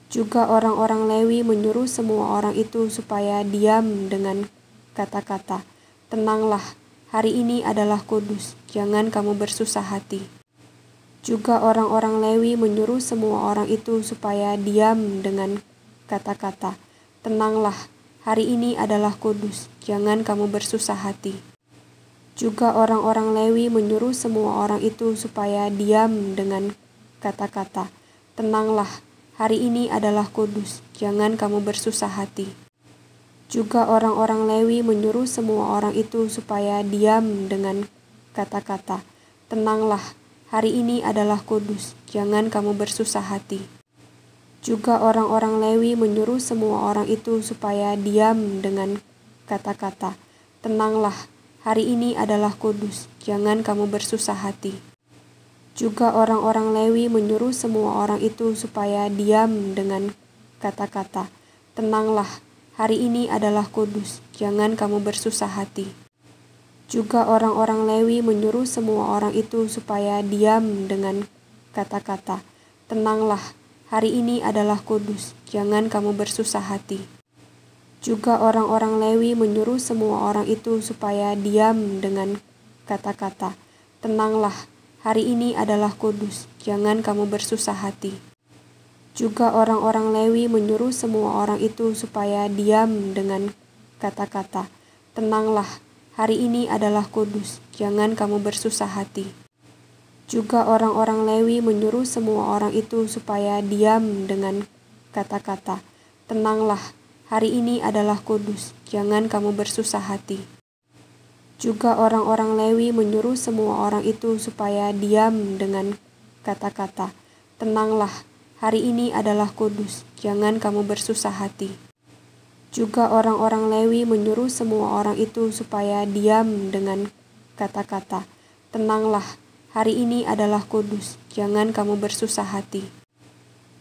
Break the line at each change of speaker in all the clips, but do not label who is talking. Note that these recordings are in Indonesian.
Juga orang-orang Lewi menyuruh semua orang itu supaya diam dengan kata-kata, "Tenanglah, hari ini adalah kudus, jangan kamu bersusah hati." Juga orang-orang Lewi menyuruh semua orang itu supaya diam dengan kata-kata, "Tenanglah, hari ini adalah kudus, jangan kamu bersusah hati." Juga orang-orang Lewi menyuruh semua orang itu supaya diam dengan kata-kata, "Tenanglah, hari ini adalah kudus, jangan kamu bersusah hati." Juga orang-orang Lewi menyuruh semua orang itu supaya diam dengan kata-kata, "Tenanglah, hari ini adalah kudus, jangan kamu bersusah hati." Juga orang-orang Lewi menyuruh semua orang itu supaya diam dengan kata-kata, "Tenanglah, hari ini adalah kudus, jangan kamu bersusah hati." Juga orang-orang Lewi menyuruh semua orang itu supaya diam dengan kata-kata, "Tenanglah, hari ini adalah kudus, jangan kamu bersusah hati." Juga orang-orang Lewi menyuruh semua orang itu supaya diam dengan kata-kata, "Tenanglah, hari ini adalah kudus, jangan kamu bersusah hati." Juga orang-orang Lewi menyuruh semua orang itu supaya diam dengan kata-kata, "Tenanglah, hari ini adalah kudus, jangan kamu bersusah hati." Juga orang-orang Lewi menyuruh semua orang itu supaya diam dengan kata-kata, "Tenanglah, hari ini adalah kudus, jangan kamu bersusah hati." Juga orang-orang Lewi menyuruh semua orang itu supaya diam dengan kata-kata, "Tenanglah, hari ini adalah kudus, jangan kamu bersusah hati." Juga orang-orang Lewi menyuruh semua orang itu supaya diam dengan kata-kata, "Tenanglah, hari ini adalah kudus, jangan kamu bersusah hati." Juga orang-orang Lewi menyuruh semua orang itu supaya diam dengan kata-kata, "Tenanglah, hari ini adalah kudus, jangan kamu bersusah hati."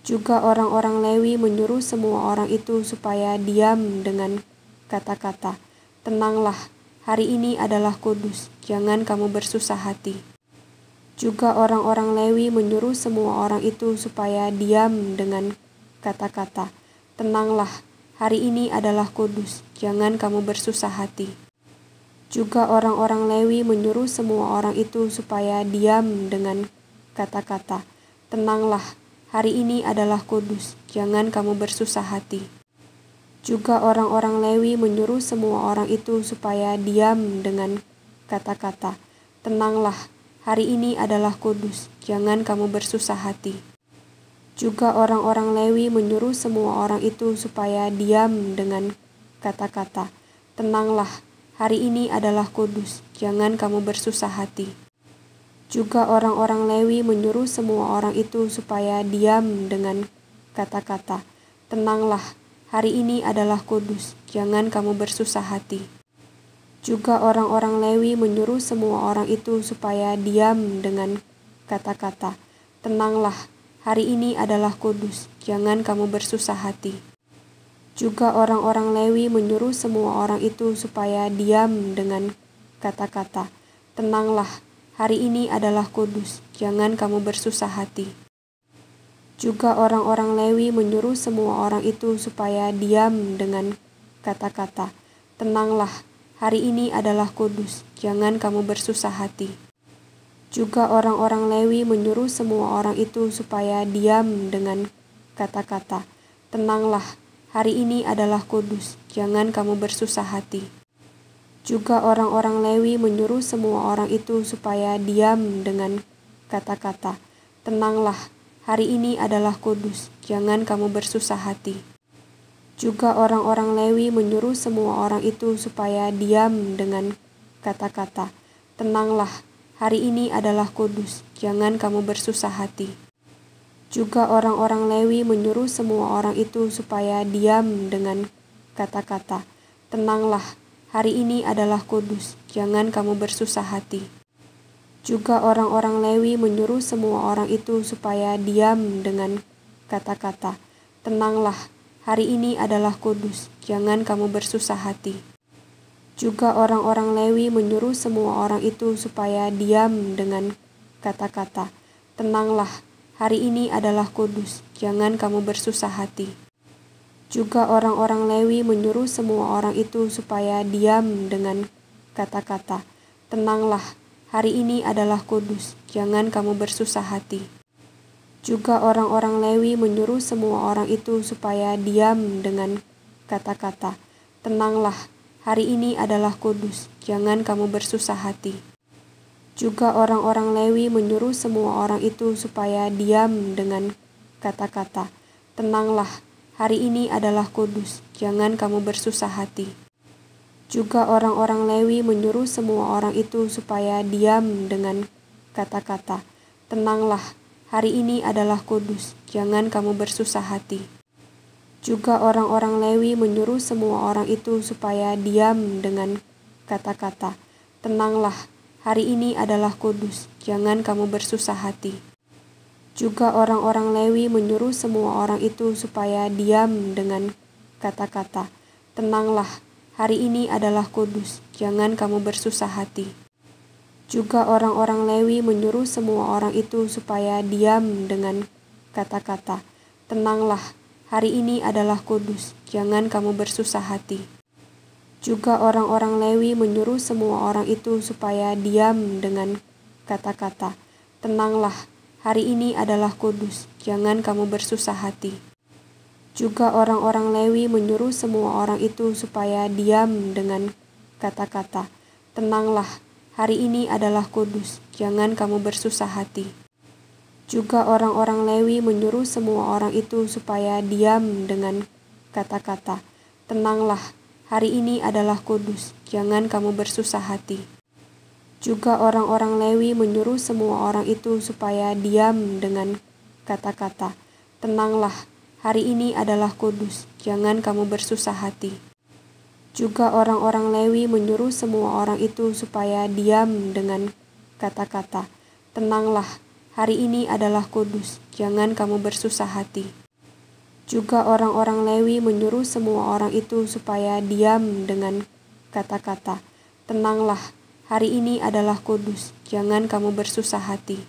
Juga orang-orang Lewi menyuruh semua orang itu supaya diam dengan kata-kata, "Tenanglah, hari ini adalah kudus, jangan kamu bersusah hati." Juga orang-orang Lewi menyuruh semua orang itu supaya diam dengan kata-kata, "Tenanglah, hari ini adalah kudus, jangan kamu bersusah hati." Juga orang-orang Lewi menyuruh semua orang itu supaya diam dengan kata-kata, "Tenanglah, hari ini adalah kudus, jangan kamu bersusah hati." Juga orang-orang Lewi menyuruh semua orang itu supaya diam dengan kata-kata, "Tenanglah, hari ini adalah kudus, jangan kamu bersusah hati." Juga orang-orang Lewi menyuruh semua orang itu supaya diam dengan kata-kata, "Tenanglah, hari ini adalah kudus, jangan kamu bersusah hati." Juga orang-orang Lewi menyuruh semua orang itu supaya diam dengan kata-kata, "Tenanglah, hari ini adalah kudus, jangan kamu bersusah hati." Juga orang-orang Lewi menyuruh semua orang itu supaya diam dengan kata-kata, "Tenanglah, hari ini adalah kudus, jangan kamu bersusah hati." Juga orang-orang Lewi menyuruh semua orang itu supaya diam dengan kata-kata, "Tenanglah, hari ini adalah kudus, jangan kamu bersusah hati." Juga orang-orang Lewi menyuruh semua orang itu supaya diam dengan kata-kata, "Tenanglah, hari ini adalah kudus, jangan kamu bersusah hati." Juga orang-orang Lewi menyuruh semua orang itu supaya diam dengan kata-kata, "Tenanglah, hari ini adalah kudus, jangan kamu bersusah hati." Juga orang-orang Lewi menyuruh semua orang itu supaya diam dengan kata-kata, "Tenanglah, hari ini adalah kudus, jangan kamu bersusah hati." Juga orang-orang Lewi menyuruh semua orang itu supaya diam dengan kata-kata, "Tenanglah, hari ini adalah kudus, jangan kamu bersusah hati." Juga orang-orang Lewi menyuruh semua orang itu supaya diam dengan kata-kata, "Tenanglah, hari ini adalah kudus, jangan kamu bersusah hati." Juga orang-orang Lewi menyuruh semua orang itu supaya diam dengan kata-kata, "Tenanglah, hari ini adalah kudus, jangan kamu bersusah hati." Juga orang-orang Lewi menyuruh semua orang itu supaya diam dengan kata-kata, "Tenanglah, hari ini adalah kudus, jangan kamu bersusah hati. Juga orang-orang Lewi menyuruh semua orang itu supaya diam dengan kata-kata, tenanglah, hari ini adalah kudus, jangan kamu bersusah hati. Juga orang-orang Lewi menyuruh semua orang itu supaya diam dengan kata-kata, tenanglah, hari ini adalah kudus, jangan kamu bersusah hati. Juga orang-orang Lewi menyuruh semua orang itu supaya diam dengan kata-kata, tenanglah, hari ini adalah kudus, jangan kamu bersusah hati. Juga orang-orang Lewi menyuruh semua orang itu supaya diam dengan kata-kata, tenanglah, hari ini adalah kudus, jangan kamu bersusah hati. Juga orang-orang Lewi menyuruh semua orang itu supaya diam dengan kata-kata, tenanglah, hari ini adalah kudus, jangan kamu bersusah hati. Juga orang-orang Lewi menyuruh semua orang itu supaya diam dengan kata-kata, tenanglah, hari ini adalah kudus, jangan kamu bersusah hati. Juga orang-orang Lewi menyuruh semua orang itu supaya diam dengan kata-kata, tenanglah, hari ini adalah kudus, jangan kamu bersusah hati. Juga orang-orang Lewi menyuruh semua orang itu supaya diam dengan kata-kata, tenanglah, hari ini adalah kudus, jangan kamu bersusah hati. Juga orang-orang Lewi menyuruh semua orang itu supaya diam dengan kata-kata, tenanglah, hari ini adalah kudus, jangan kamu bersusah hati. Juga orang-orang Lewi menyuruh semua orang itu supaya diam dengan kata-kata, tenanglah, hari ini adalah kudus, jangan kamu bersusah hati. Juga orang-orang Lewi menyuruh semua orang itu supaya diam dengan kata-kata, tenanglah, hari ini adalah kudus, jangan kamu bersusah hati. Juga orang-orang Lewi menyuruh semua orang itu supaya diam dengan kata-kata, tenanglah, hari ini adalah kudus, jangan kamu bersusah hati. Juga orang-orang Lewi menyuruh semua orang itu supaya diam dengan kata-kata, tenanglah, hari ini adalah kudus, jangan kamu bersusah hati.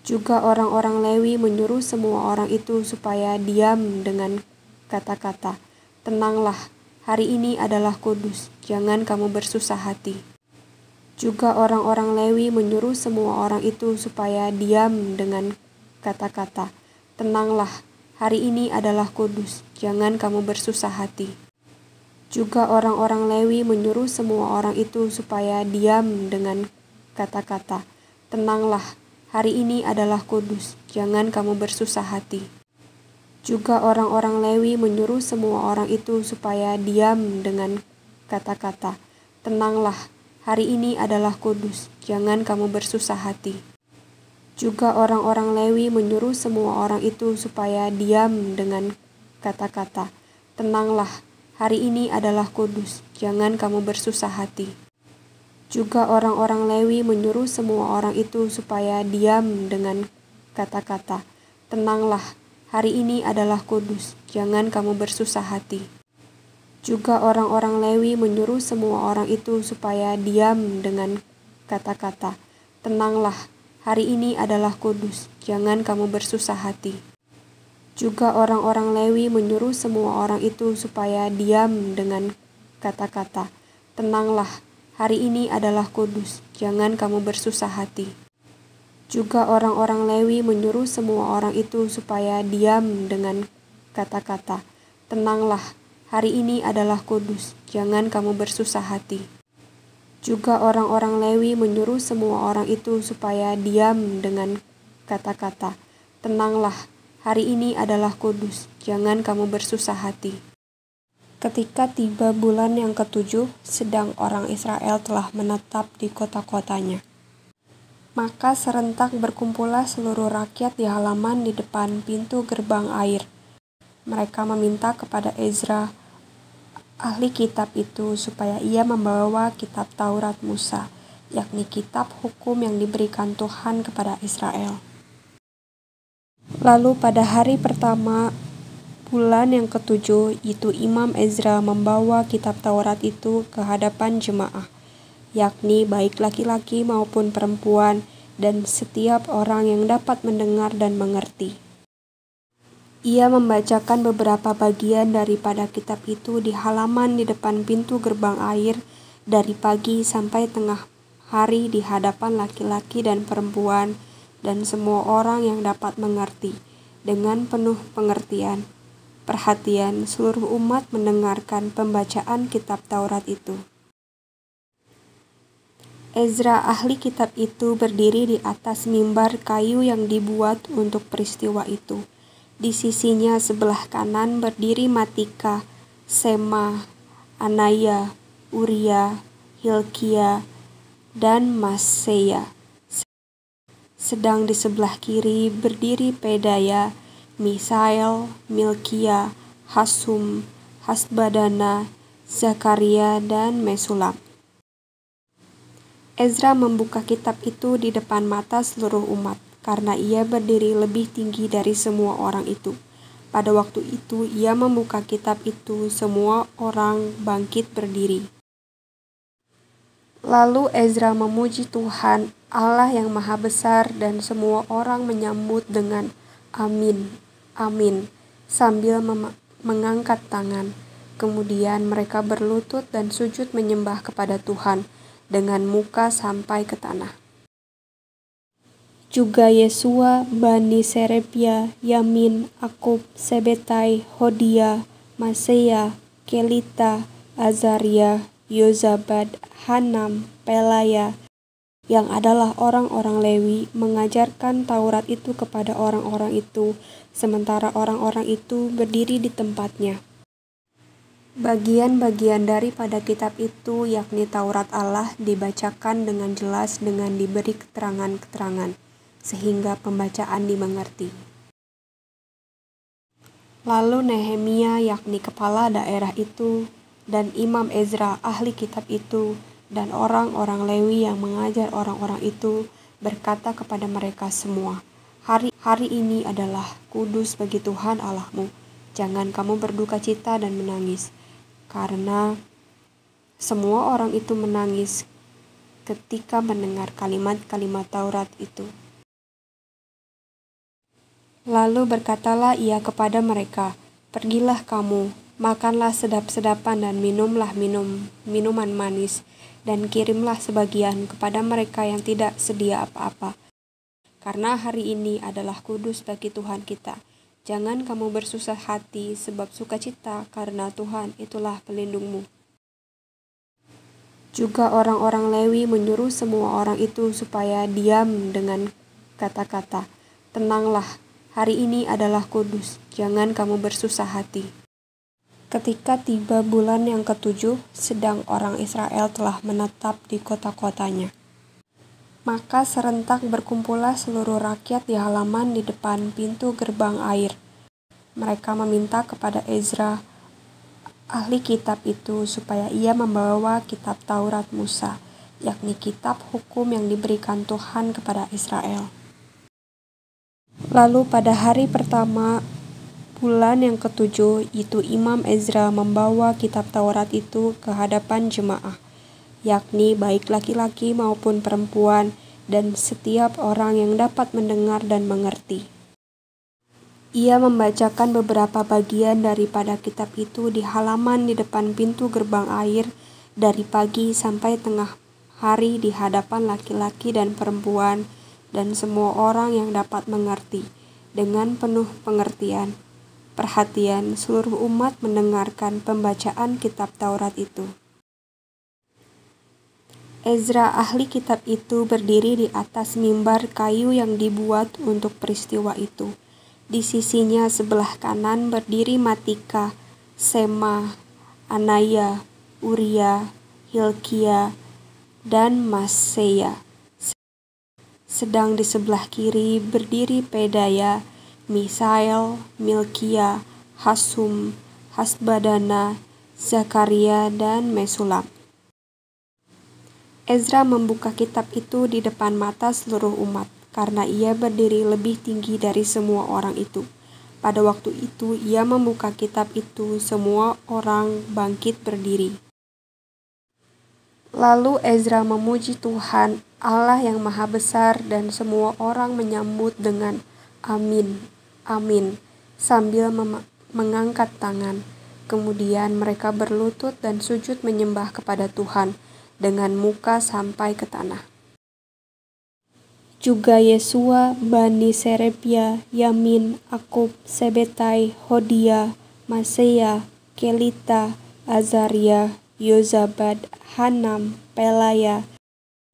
Juga orang-orang Lewi menyuruh semua orang itu supaya diam dengan kata-kata, tenanglah, hari ini adalah kudus, jangan kamu bersusah hati. Juga orang-orang Lewi menyuruh semua orang itu supaya diam dengan kata-kata, tenanglah, hari ini adalah kudus, jangan kamu bersusah hati. Juga orang-orang Lewi menyuruh semua orang itu supaya diam dengan kata-kata, tenanglah, hari ini adalah kudus, jangan kamu bersusah hati. Juga orang-orang Lewi menyuruh semua orang itu supaya diam dengan kata-kata, tenanglah, hari ini adalah kudus, jangan kamu bersusah hati. Juga orang-orang Lewi menyuruh semua orang itu supaya diam dengan kata-kata, tenanglah, hari ini adalah kudus, jangan kamu bersusah hati. Juga orang-orang Lewi menyuruh semua orang itu supaya diam dengan kata-kata, tenanglah, hari ini adalah kudus, jangan kamu bersusah hati. Juga orang-orang Lewi menyuruh semua orang itu supaya diam dengan kata-kata, tenanglah, hari ini adalah kudus, jangan kamu bersusah hati. Juga orang-orang Lewi menyuruh semua orang itu supaya diam dengan kata-kata, tenanglah, hari ini adalah kudus, jangan kamu bersusah hati. Juga orang-orang Lewi menyuruh semua orang itu supaya diam dengan kata-kata, tenanglah, hari ini adalah kudus, jangan kamu bersusah hati. Juga orang-orang Lewi menyuruh semua orang itu supaya diam dengan kata-kata, tenanglah, hari ini adalah kudus, jangan kamu bersusah hati. Ketika tiba bulan yang ke-7, sedang orang Israel telah menetap di kota-kotanya. Maka serentak berkumpullah seluruh rakyat di halaman di depan pintu gerbang air. Mereka meminta kepada Ezra, ahli kitab itu, supaya ia membawa kitab Taurat Musa, yakni kitab hukum yang diberikan Tuhan kepada Israel. Lalu pada hari pertama bulan yang ke-7, itu Imam Ezra membawa kitab Taurat itu ke hadapan jemaah, yakni baik laki-laki maupun perempuan, dan setiap orang yang dapat mendengar dan mengerti. Ia membacakan beberapa bagian daripada kitab itu di halaman di depan pintu gerbang air dari pagi sampai tengah hari di hadapan laki-laki dan perempuan dan semua orang yang dapat mengerti. Dengan penuh pengertian, perhatian seluruh umat mendengarkan pembacaan kitab Taurat itu. Ezra, ahli kitab itu, berdiri di atas mimbar kayu yang dibuat untuk peristiwa itu. Di sisinya sebelah kanan berdiri Matika, Sema, Anaya, Uria, Hilkia, dan Maseya. Sedang di sebelah kiri berdiri Pedaya, Misael, Milkia, Hasum, Hasbadana, Zakaria, dan Mesulam. Ezra membuka kitab itu di depan mata seluruh umat, karena ia berdiri lebih tinggi dari semua orang itu. Pada waktu itu ia membuka kitab itu, semua orang bangkit berdiri. Lalu Ezra memuji Tuhan, Allah yang Maha Besar, dan semua orang menyambut dengan amin, amin, sambil mengangkat tangan. Kemudian mereka berlutut dan sujud menyembah kepada Tuhan dengan muka sampai ke tanah. Juga Yesua, Bani Serebia, Yamin, Akub, Sebetai, Hodia, Maseya, Kelita, Azaria, Yozabad, Hanam, Pelaya, yang adalah orang-orang Lewi, mengajarkan Taurat itu kepada orang-orang itu, sementara orang-orang itu berdiri di tempatnya. Bagian-bagian daripada kitab itu, yakni Taurat Allah, dibacakan dengan jelas dengan diberi keterangan-keterangan, sehingga pembacaan dimengerti. Lalu Nehemia, yakni kepala daerah itu, dan Imam Ezra, ahli kitab itu, dan orang-orang Lewi yang mengajar orang-orang itu, berkata kepada mereka semua, Hari ini adalah kudus bagi Tuhan Allahmu. Jangan kamu berduka cita dan menangis. Karena semua orang itu menangis ketika mendengar kalimat-kalimat Taurat itu. Lalu berkatalah ia kepada mereka, Pergilah kamu, makanlah sedap-sedapan dan minumlah minuman manis, dan kirimlah sebagian kepada mereka yang tidak sedia apa-apa. Karena hari ini adalah kudus bagi Tuhan kita. Jangan kamu bersusah hati sebab sukacita, karena Tuhan itulah pelindungmu. Juga orang-orang Lewi menyuruh semua orang itu supaya diam dengan kata-kata, Tenanglah, hari ini adalah kudus, jangan kamu bersusah hati. Ketika tiba bulan yang ke-7, sedang orang Israel telah menetap di kota-kotanya. Maka serentak berkumpullah seluruh rakyat di halaman di depan pintu gerbang air. Mereka meminta kepada Ezra, ahli kitab itu, supaya ia membawa kitab Taurat Musa, yakni kitab hukum yang diberikan Tuhan kepada Israel. Lalu pada hari pertama bulan yang ke-7 itu Imam Ezra membawa kitab Taurat itu ke hadapan jemaah, yakni baik laki-laki maupun perempuan, dan setiap orang yang dapat mendengar dan mengerti. Ia membacakan beberapa bagian daripada kitab itu di halaman di depan pintu gerbang air dari pagi sampai tengah hari di hadapan laki-laki dan perempuan, dan semua orang yang dapat mengerti. Dengan penuh pengertian, perhatian seluruh umat mendengarkan pembacaan kitab Taurat itu. Ezra, ahli kitab itu, berdiri di atas mimbar kayu yang dibuat untuk peristiwa itu. Di sisinya sebelah kanan berdiri Matika, Sema, Anaya, Uria, Hilkia, dan Maseya. Sedang di sebelah kiri berdiri Pedaya, Misael, Milkia, Hasum, Hasbadana, Zakaria, dan Mesulam. Ezra membuka kitab itu di depan mata seluruh umat, karena ia berdiri lebih tinggi dari semua orang itu. Pada waktu itu ia membuka kitab itu, semua orang bangkit berdiri. Lalu Ezra memuji Tuhan, Allah yang Maha Besar, dan semua orang menyambut dengan amin, amin, sambil mengangkat tangan. Kemudian mereka berlutut dan sujud menyembah kepada Tuhan dengan muka sampai ke tanah. Juga Yesua, Bani Serebia, Yamin, Akub, Sebetai, Hodia, Maseya, Kelita, Azaria, Yozabad, Hanam, Pelaya,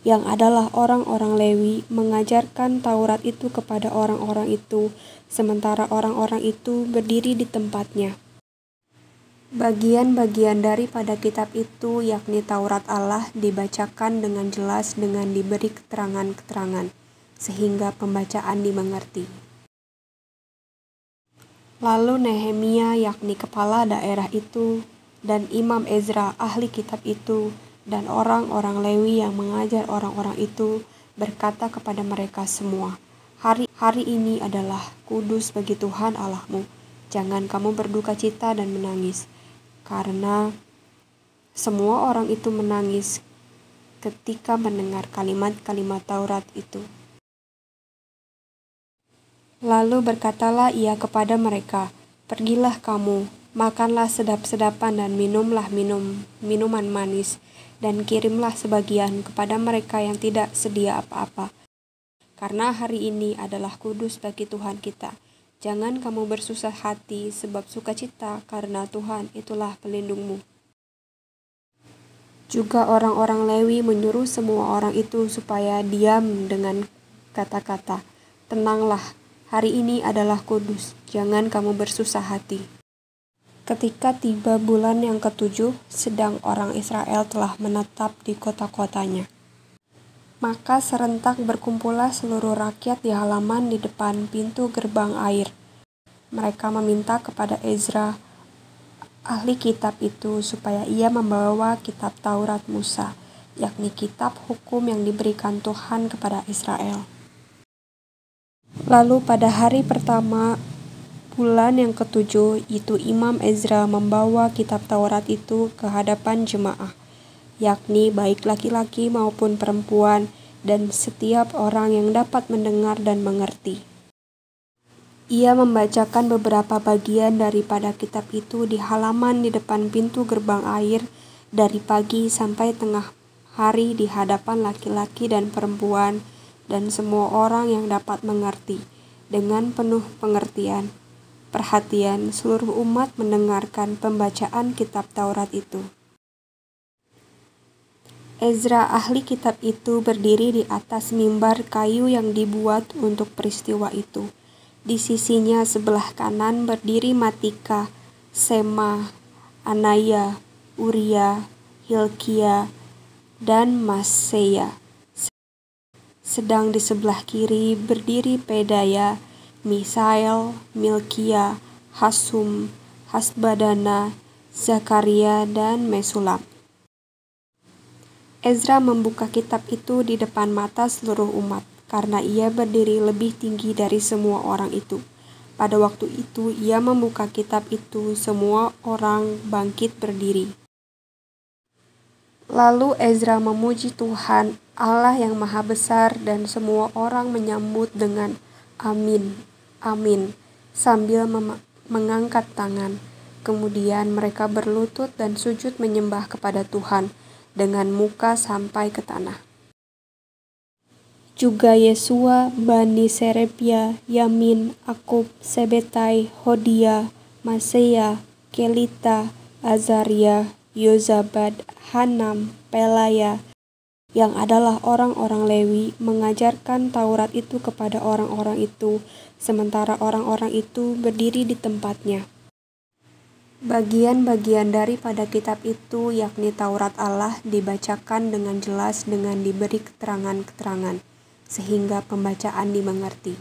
yang adalah orang-orang Lewi, mengajarkan Taurat itu kepada orang-orang itu, sementara orang-orang itu berdiri di tempatnya. Bagian-bagian daripada kitab itu, yakni Taurat Allah, dibacakan dengan jelas dengan diberi keterangan-keterangan, sehingga pembacaan dimengerti. Lalu Nehemia, yakni kepala daerah itu, dan Imam Ezra, ahli kitab itu, dan orang-orang Lewi yang mengajar orang-orang itu berkata kepada mereka semua, Hari ini adalah kudus bagi Tuhan Allahmu. Jangan kamu berduka cita dan menangis. Karena semua orang itu menangis ketika mendengar kalimat-kalimat Taurat itu. Lalu berkatalah ia kepada mereka, Pergilah kamu, makanlah sedap-sedapan dan minumlah minuman manis, dan kirimlah sebagian kepada mereka yang tidak sedia apa-apa. Karena hari ini adalah kudus bagi Tuhan kita. Jangan kamu bersusah hati sebab sukacita, karena Tuhan itulah pelindungmu. Juga orang-orang Lewi menyuruh semua orang itu supaya diam dengan kata-kata, Tenanglah, hari ini adalah kudus, jangan kamu bersusah hati. Ketika tiba bulan yang ke-7, sedang orang Israel telah menetap di kota-kotanya. Maka serentak berkumpullah seluruh rakyat di halaman di depan pintu gerbang air. Mereka meminta kepada Ezra, ahli kitab itu, supaya ia membawa kitab Taurat Musa, yakni kitab hukum yang diberikan Tuhan kepada Israel. Lalu pada hari pertama bulan yang ke-7 itu Imam Ezra membawa kitab Taurat itu ke hadapan jemaah, yakni baik laki-laki maupun perempuan, dan setiap orang yang dapat mendengar dan mengerti. Ia membacakan beberapa bagian daripada kitab itu di halaman di depan pintu gerbang air dari pagi sampai tengah hari di hadapan laki-laki dan perempuan dan semua orang yang dapat mengerti. Dengan penuh perhatian seluruh umat mendengarkan pembacaan kitab Taurat itu. Ezra, ahli kitab itu, berdiri di atas mimbar kayu yang dibuat untuk peristiwa itu. Di sisinya sebelah kanan berdiri Matika, Sema, Anaya, Uria, Hilkia, dan Maseya. Sedang di sebelah kiri berdiri Pedaya, Misael, Milkia, Hasum, Hasbadana, Zakaria, dan Mesulam. Ezra membuka kitab itu di depan mata seluruh umat, karena ia berdiri lebih tinggi dari semua orang itu. Pada waktu itu ia membuka kitab itu, semua orang bangkit berdiri. Lalu Ezra memuji Tuhan, Allah yang Maha Besar, dan semua orang menyambut dengan amin, amin, sambil mengangkat tangan. Kemudian mereka berlutut dan sujud menyembah kepada Tuhan dengan muka sampai ke tanah. Juga Yesua, Bani Serebia, Yamin, Akub, Sebetai, Hodia, Maseya, Kelita, Azaria, Yozabad, Hanam, Pelaya, yang adalah orang-orang Lewi, mengajarkan Taurat itu kepada orang-orang itu, sementara orang-orang itu berdiri di tempatnya. Bagian-bagian daripada kitab itu, yakni Taurat Allah, dibacakan dengan jelas dengan diberi keterangan-keterangan, sehingga pembacaan dimengerti.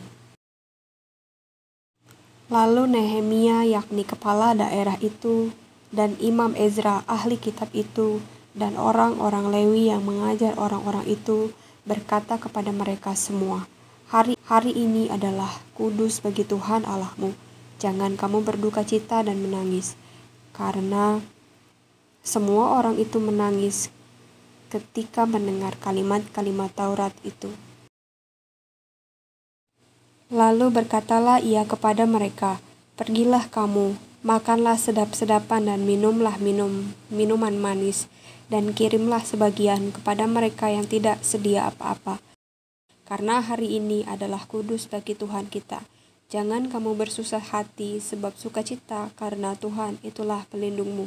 Lalu Nehemia, yakni kepala daerah itu, dan Imam Ezra, ahli kitab itu, dan orang-orang Lewi yang mengajar orang-orang itu berkata kepada mereka semua, Hari ini adalah kudus bagi Tuhan Allahmu. Jangan kamu berduka cita dan menangis. Karena semua orang itu menangis ketika mendengar kalimat-kalimat Taurat itu. Lalu berkatalah ia kepada mereka, "Pergilah kamu, makanlah sedap-sedapan dan minumlah minuman manis, dan kirimlah sebagian kepada mereka yang tidak sedia apa-apa. Karena hari ini adalah kudus bagi Tuhan kita. Jangan kamu bersusah hati sebab sukacita, karena Tuhan itulah pelindungmu."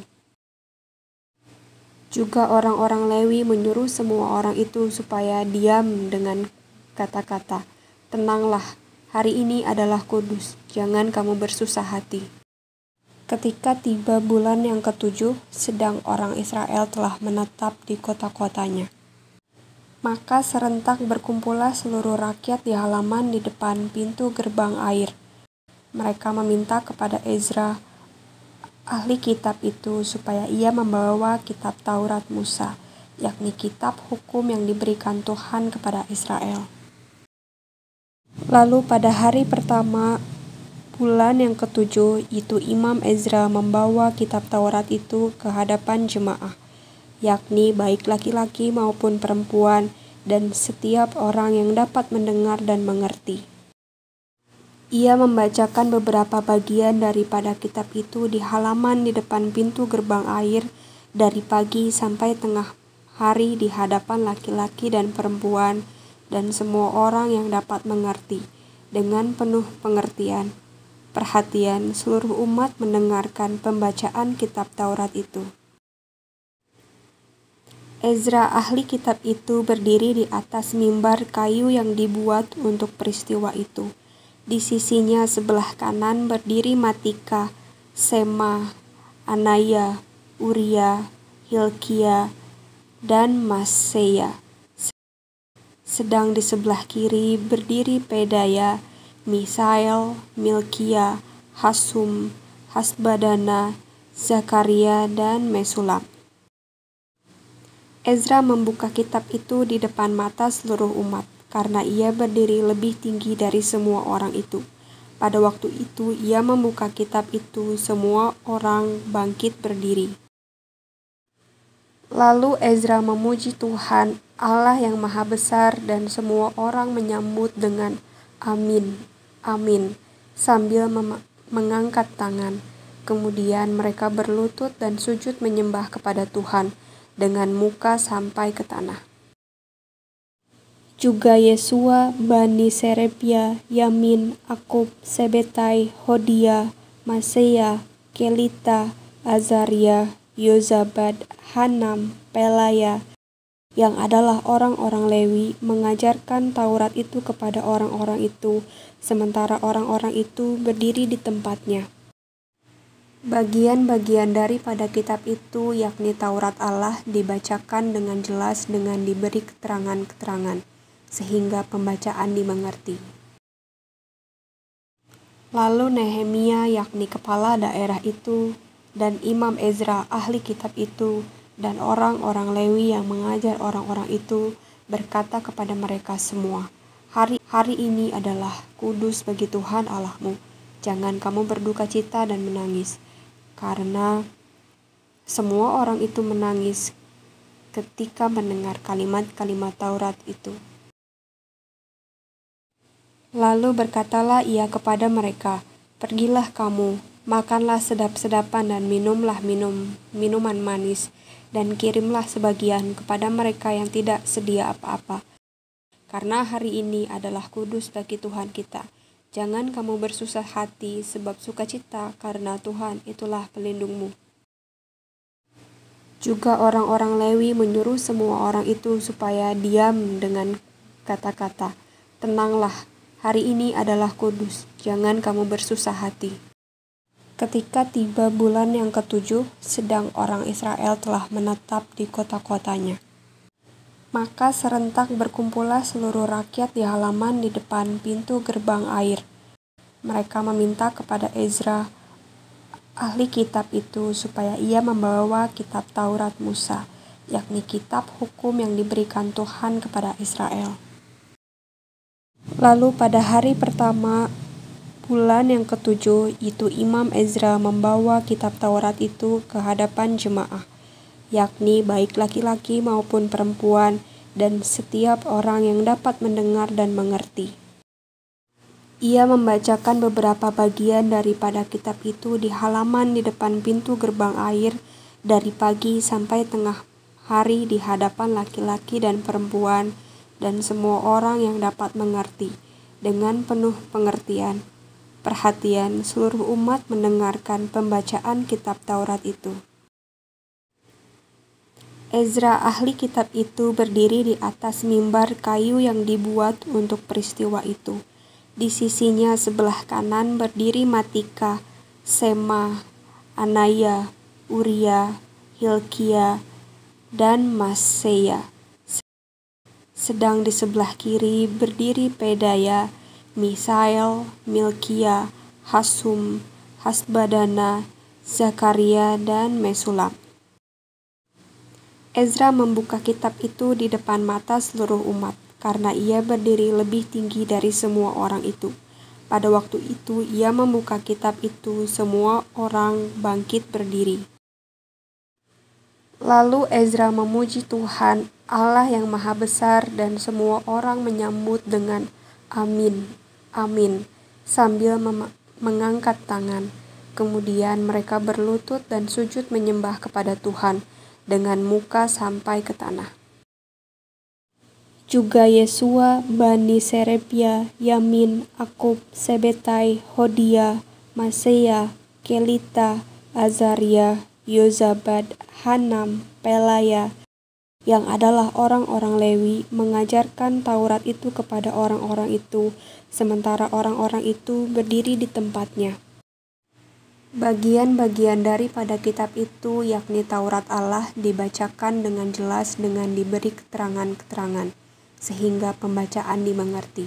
Juga orang-orang Lewi menyuruh semua orang itu supaya diam dengan kata-kata, "Tenanglah, hari ini adalah kudus, jangan kamu bersusah hati." Ketika tiba bulan yang ke-7, sedang orang Israel telah menetap di kota-kotanya. Maka serentak berkumpullah seluruh rakyat di halaman di depan pintu gerbang air. Mereka meminta kepada Ezra, ahli kitab itu, supaya ia membawa kitab Taurat Musa, yakni kitab hukum yang diberikan Tuhan kepada Israel. Lalu pada hari pertama bulan yang ke-7 itu Imam Ezra membawa kitab Taurat itu ke hadapan jemaah, yakni baik laki-laki maupun perempuan, dan setiap orang yang dapat mendengar dan mengerti. Ia membacakan beberapa bagian daripada kitab itu di halaman di depan pintu gerbang air dari pagi sampai tengah hari di hadapan laki-laki dan perempuan dan semua orang yang dapat mengerti. Dengan penuh perhatian seluruh umat mendengarkan pembacaan kitab Taurat itu. Ezra ahli kitab itu berdiri di atas mimbar kayu yang dibuat untuk peristiwa itu. Di sisinya sebelah kanan berdiri Matika, Sema, Anaya, Uria, Hilkia, dan Maseya. Sedang di sebelah kiri berdiri Pedaya, Misael, Milkia, Hasum, Hasbadana, Zakaria, dan Mesulam. Ezra membuka kitab itu di depan mata seluruh umat, karena ia berdiri lebih tinggi dari semua orang itu. Pada waktu itu ia membuka kitab itu, semua orang bangkit berdiri. Lalu Ezra memuji Tuhan, Allah yang Maha Besar, dan semua orang menyambut dengan "Amin, amin," sambil mengangkat tangan. Kemudian mereka berlutut dan sujud menyembah kepada Tuhan dengan muka sampai ke tanah. Juga Yesua, Bani Serebia, Yamin, Akub, Sebetai, Hodia, Maseya, Kelita, Azaria, Yozabad, Hanam, Pelaya, yang adalah orang-orang Lewi, mengajarkan Taurat itu kepada orang-orang itu, sementara orang-orang itu berdiri di tempatnya. Bagian-bagian daripada kitab itu, yakni Taurat Allah, dibacakan dengan jelas dengan diberi keterangan-keterangan, sehingga pembacaan dimengerti. Lalu Nehemia, yakni kepala daerah itu, dan Imam Ezra, ahli kitab itu, dan orang-orang Lewi yang mengajar orang-orang itu, berkata kepada mereka semua, Hari ini adalah kudus bagi Tuhan Allahmu. Jangan kamu berduka cita dan menangis. Karena semua orang itu menangis ketika mendengar kalimat-kalimat Taurat itu. Lalu berkatalah ia kepada mereka, "Pergilah kamu, makanlah sedap-sedapan dan minumlah minuman manis, dan kirimlah sebagian kepada mereka yang tidak sedia apa-apa. Karena hari ini adalah kudus bagi Tuhan kita. Jangan kamu bersusah hati sebab sukacita, karena Tuhan itulah pelindungmu." Juga orang-orang Lewi menyuruh semua orang itu supaya diam dengan kata-kata, "Tenanglah, hari ini adalah kudus, jangan kamu bersusah hati." Ketika tiba bulan yang ke-7, sedang orang Israel telah menetap di kota-kotanya. Maka serentak berkumpullah seluruh rakyat di halaman di depan pintu gerbang air. Mereka meminta kepada Ezra, ahli kitab itu, supaya ia membawa kitab Taurat Musa, yakni kitab hukum yang diberikan Tuhan kepada Israel. Lalu pada hari pertama bulan yang ke-7 itu Imam Ezra membawa kitab Taurat itu ke hadapan jemaah, yakni baik laki-laki maupun perempuan, dan setiap orang yang dapat mendengar dan mengerti. Ia membacakan beberapa bagian daripada kitab itu di halaman di depan pintu gerbang air dari pagi sampai tengah hari di hadapan laki-laki dan perempuan dan semua orang yang dapat mengerti. Dengan penuh pengertian, perhatian, seluruh umat mendengarkan pembacaan kitab Taurat itu. Ezra, ahli kitab itu, berdiri di atas mimbar kayu yang dibuat untuk peristiwa itu. Di sisinya sebelah kanan berdiri Matika, Sema, Anaya, Uria, Hilkia, dan Maseya. Sedang di sebelah kiri berdiri Pedaya, Misael, Milkia, Hasum, Hasbadana, Zakaria, dan Mesulam. Ezra membuka kitab itu di depan mata seluruh umat, karena ia berdiri lebih tinggi dari semua orang itu. Pada waktu itu ia membuka kitab itu, semua orang bangkit berdiri. Lalu Ezra memuji Tuhan, Allah yang Maha Besar, dan semua orang menyambut dengan amin, amin, sambil mengangkat tangan. Kemudian mereka berlutut dan sujud menyembah kepada Tuhan dengan muka sampai ke tanah. Juga Yesua, Bani Serebia, Yamin, Akub, Sebetai, Hodia, Maseya, Kelita, Azaria, Yozabad, Hanam, Pelaya, yang adalah orang-orang Lewi, mengajarkan Taurat itu kepada orang-orang itu, sementara orang-orang itu berdiri di tempatnya. Bagian-bagian daripada kitab itu, yakni Taurat Allah, dibacakan dengan jelas dengan diberi keterangan-keterangan, sehingga pembacaan dimengerti.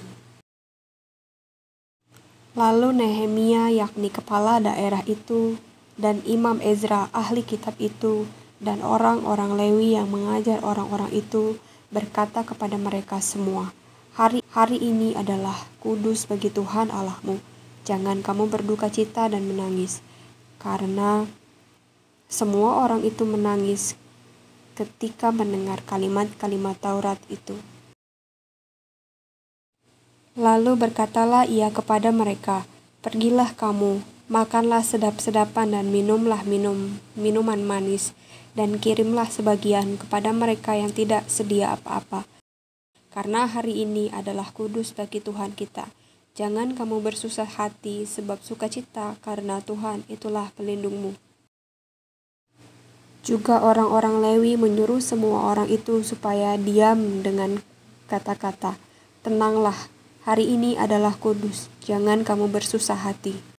Lalu Nehemia, yakni kepala daerah itu, dan Imam Ezra, ahli kitab itu, dan orang-orang Lewi yang mengajar orang-orang itu, berkata kepada mereka semua, Hari ini adalah kudus bagi Tuhan Allahmu. Jangan kamu berduka cita dan menangis. Karena semua orang itu menangis ketika mendengar kalimat-kalimat Taurat itu. Lalu berkatalah ia kepada mereka, Pergilah kamu, makanlah sedap-sedapan dan minumlah minuman manis, dan kirimlah sebagian kepada mereka yang tidak sedia apa-apa. Karena hari ini adalah kudus bagi Tuhan kita. Jangan kamu bersusah hati sebab sukacita, karena Tuhan itulah pelindungmu. Juga orang-orang Lewi menyuruh semua orang itu supaya diam dengan kata-kata, Tenanglah, hari ini adalah kudus, jangan kamu bersusah hati.